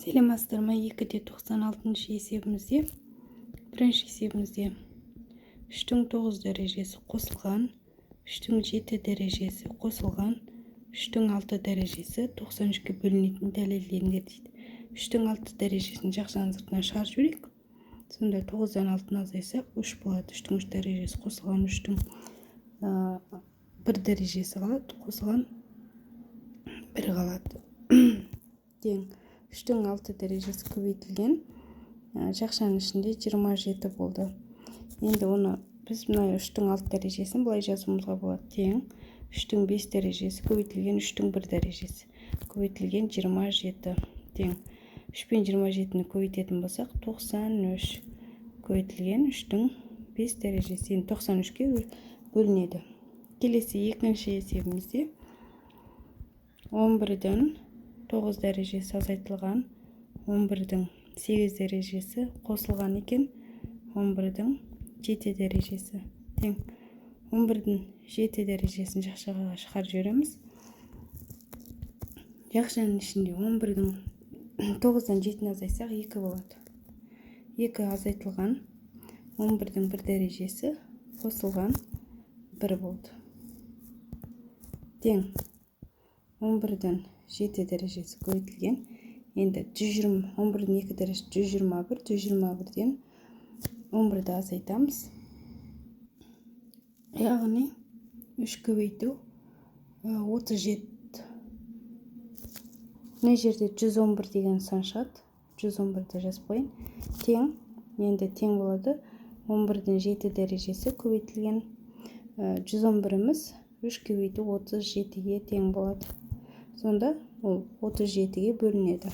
Саламатсыздар ма? 2-96 есебімізде, бірінші есебімізде 3-тің 9 дәрежесі қосылған, 3-тің 7 дәрежесі қосылған, 3-тің 6 дәрежесі 93-ге бөлінетінін дәлелдеңдер дейді. 3-тің 6 дәрежесін жақшаның сыртына шығарып жіберейік. Сонда 9-дан 6-ны азайсақ 3 болады. 3-тің 3 дәрежесі қосылған, 3-тің 1 дәрежесі қалады, қосылған 1 қалады. Тең 3-тің 6 дәрежесі көбейтілген, жақшаның ішінде 27 болды. Енді оны біз мына 3-тің 6 дәрежесін былай жазуымызға болады. Тең 3-тің 5 дәрежесі көбейтілген, 3-тің 1 дәрежесі көбейтілген 27. Тең 3 пен 27-ні көбейтетін болсақ 93 көбейтілген 3-тің 5 дәрежесі. Енді 93-ке бөлінеді. Келесі екінші есебімізде 11-дің 9 дәрежесі азайтылған, 11-дің 8 дәрежесі қосылған екен, 11-дің 7 дәрежесі. Тең 11-дің 7 дәрежесін жақшаға шығарып жібереміз. Жақшаның ішінде 11-дің 9-дан 7-ні азайсақ 2 болады. 2 азайтылған, 11-дің 1 дәрежесі қосылған 1 болды. Тең 11-дің 7 дәрежесі көбейтілген. Енді 11-дің 2 дәрежесі 121, 121-ден 11-ді азайтамыз. Яғни 3 көбейту 37. Мына жерде 111 деген сан шығады. 111-ді жазып қойын. Тең, енді тең болады. 11-дің 7 дәрежесі көбейтілген. 111-іміз 3 көбейту 37-ге тең болады. Сонда ол 37-ге бөлінеді.